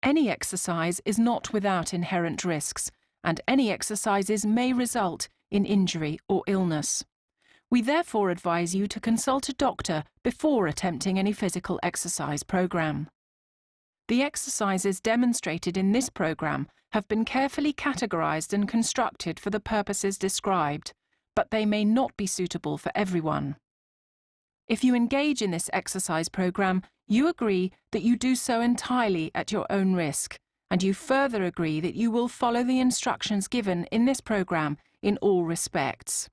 Any exercise is not without inherent risks, and any exercises may result in injury or illness. We therefore advise you to consult a doctor before attempting any physical exercise program. The exercises demonstrated in this program have been carefully categorized and constructed for the purposes described, but they may not be suitable for everyone. If you engage in this exercise program, you agree that you do so entirely at your own risk, and you further agree that you will follow the instructions given in this program in all respects.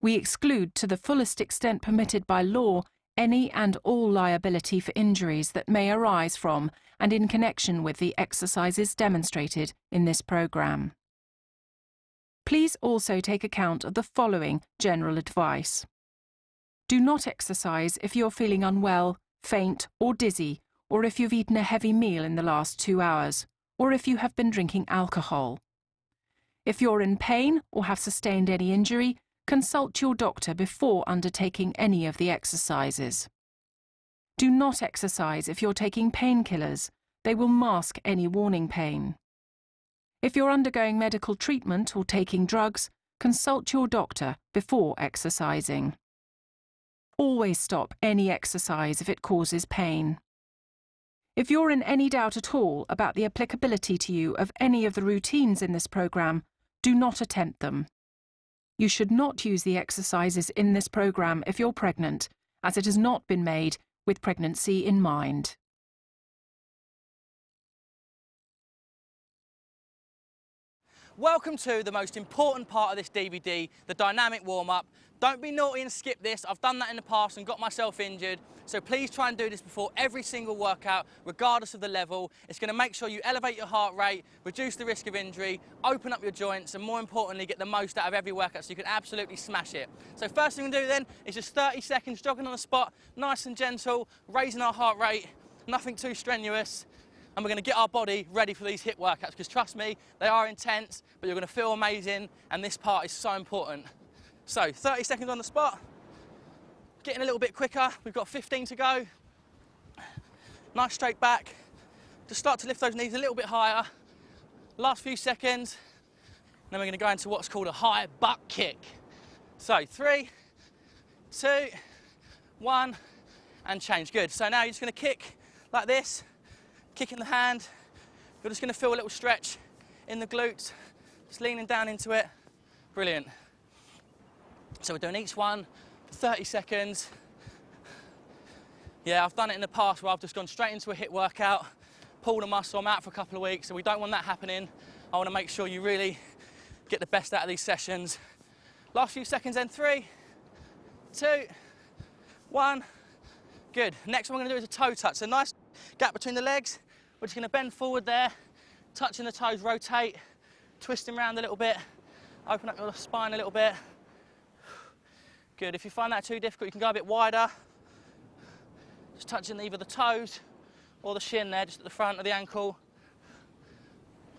We exclude to the fullest extent permitted by law any and all liability for injuries that may arise from and in connection with the exercises demonstrated in this program. Please also take account of the following general advice. Do not exercise if you're feeling unwell, faint or dizzy, or if you've eaten a heavy meal in the last 2 hours, or if you have been drinking alcohol. If you're in pain or have sustained any injury, consult your doctor before undertaking any of the exercises. Do not exercise if you're taking painkillers. They will mask any warning pain. If you're undergoing medical treatment or taking drugs, consult your doctor before exercising. Always stop any exercise if it causes pain. If you're in any doubt at all about the applicability to you of any of the routines in this program, do not attempt them. You should not use the exercises in this program if you're pregnant, as it has not been made with pregnancy in mind. Welcome to the most important part of this DVD, the dynamic warm-up. Don't be naughty and skip this. I've done that in the past and got myself injured. So please try and do this before every single workout, regardless of the level. It's going to make sure you elevate your heart rate, reduce the risk of injury, open up your joints, and more importantly, get the most out of every workout so you can absolutely smash it. So first thing we're going to do then is just 30 seconds jogging on the spot, nice and gentle, raising our heart rate, nothing too strenuous. And we're going to get our body ready for these HIIT workouts, because trust me, they are intense, but you're going to feel amazing, and this part is so important. So 30 seconds on the spot, getting a little bit quicker. We've got 15 to go. Nice straight back. Just start to lift those knees a little bit higher. Last few seconds. Then we're going to go into what's called a high butt kick. So 3, 2, 1, and change. Good. So now you're just going to kick like this. Kick in the hand. You're just going to feel a little stretch in the glutes, just leaning down into it. Brilliant. So we're doing each one for 30 seconds. Yeah, I've done it in the past where I've just gone straight into a HIIT workout, pulled a muscle, I'm out for a couple of weeks, so we don't want that happening. I want to make sure you really get the best out of these sessions. Last few seconds then, 3, 2, 1. Good. Next one we're going to do is a toe touch. So nice gap between the legs. We're just going to bend forward there, touching the toes, rotate, twisting around a little bit, open up your spine a little bit. Good. If you find that too difficult, you can go a bit wider. Just touching either the toes or the shin there, just at the front of the ankle.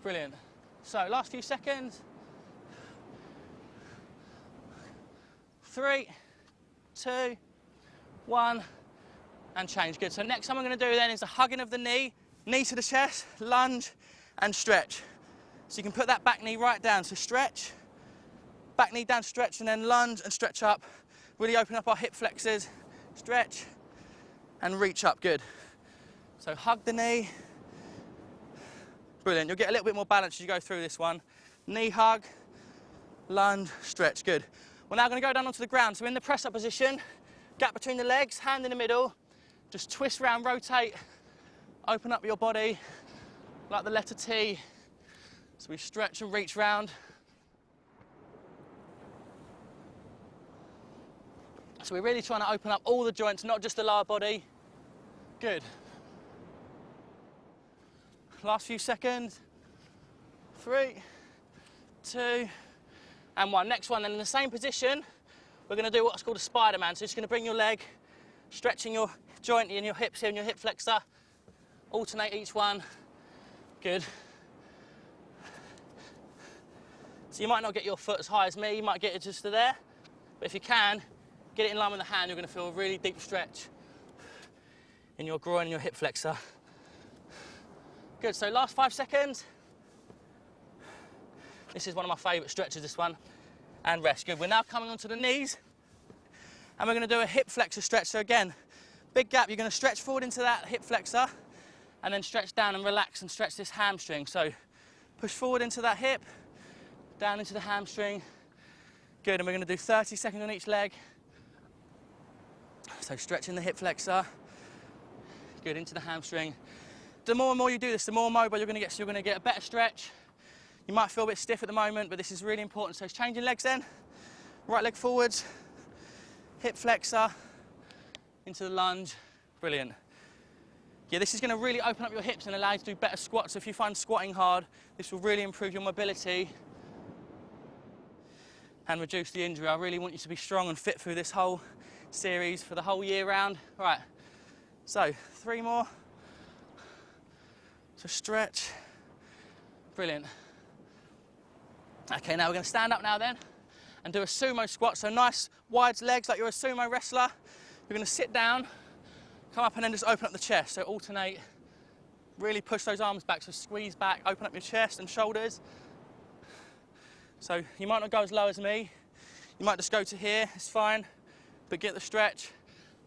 Brilliant. So last few seconds. 3, 2, 1. And change. Good. So next time I'm going to do then is a hugging of the knee to the chest, lunge and stretch. So you can put that back knee right down. So stretch, back knee down, stretch, and then lunge and stretch up. Really open up our hip flexors, stretch and reach up. Good. So hug the knee. Brilliant. You'll get a little bit more balance as you go through this one. Knee hug, lunge, stretch. Good. We're now going to go down onto the ground. So in the press up position, gap between the legs, hand in the middle. Just twist round, rotate, open up your body like the letter T. So we stretch and reach round. So we're really trying to open up all the joints, not just the lower body. Good. Last few seconds. 3, 2, and 1. Next one, then in the same position, we're going to do what's called a Spider-Man. So you're just going to bring your leg, stretching your joint in your hips here and your hip flexor. Alternate each one. Good. So you might not get your foot as high as me, you might get it just to there. But if you can, get it in line with the hand, you're going to feel a really deep stretch in your groin and your hip flexor. Good, so last 5 seconds. This is one of my favourite stretches, this one. And rest, good. We're now coming onto the knees and we're gonna do a hip flexor stretch. So again, big gap, you're gonna stretch forward into that hip flexor and then stretch down and relax and stretch this hamstring. So push forward into that hip, down into the hamstring. Good, and we're gonna do 30 seconds on each leg. So stretching the hip flexor, good, into the hamstring. The more and more you do this, the more mobile you're gonna get, so you're gonna get a better stretch. You might feel a bit stiff at the moment, but this is really important. So it's changing legs then. Right leg forwards, hip flexor, into the lunge, brilliant. Yeah, this is gonna really open up your hips and allow you to do better squats. So if you find squatting hard, this will really improve your mobility and reduce the injury. I really want you to be strong and fit through this whole series for the whole year round. Right, so 3 more. So stretch, brilliant. Okay, now we're gonna stand up now then and do a sumo squat. So nice wide legs like you're a sumo wrestler. You're gonna sit down, come up and then just open up the chest. So alternate, really push those arms back. So squeeze back, open up your chest and shoulders. So you might not go as low as me. You might just go to here, it's fine, but get the stretch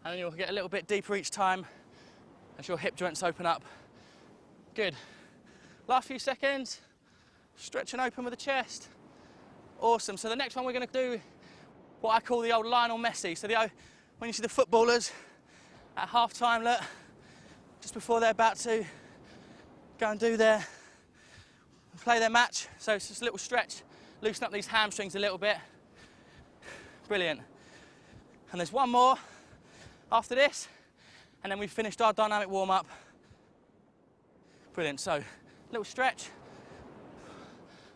and then you'll get a little bit deeper each time as your hip joints open up. Good. Last few seconds. Stretch and open with the chest. Awesome. So the next one we're going to do what I call the old Lionel Messi. So when you see the footballers at half time, look, just before they're about to go and play their match. So it's just a little stretch, loosen up these hamstrings a little bit. Brilliant. And there's one more after this, and then we've finished our dynamic warm-up. Brilliant. So little stretch.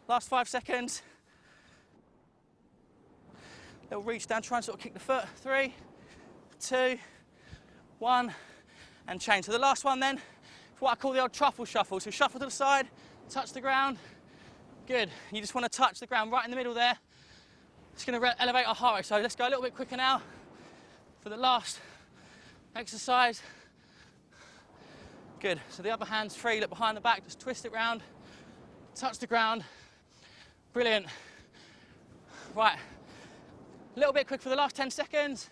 Last 5 seconds. Little reach down, try and sort of kick the foot. 3, 2, 1, and change. So the last one then, is what I call the old truffle shuffle. So shuffle to the side, touch the ground. Good. You just want to touch the ground right in the middle there. It's going to elevate our heart rate. So let's go a little bit quicker now for the last exercise. Good. So the other hand's free, look behind the back, just twist it round, touch the ground. Brilliant. Right, a little bit quick for the last 10 seconds.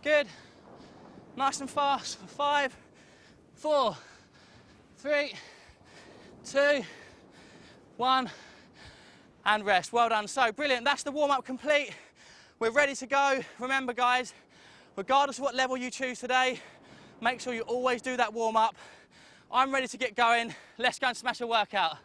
Good. Nice and fast for 5, 4, 3, 2, 1, and rest. Well done. So brilliant, that's the warm-up complete. We're ready to go. Remember guys, regardless of what level you choose today, make sure you always do that warm-up. I'm ready to get going. Let's go and smash a workout.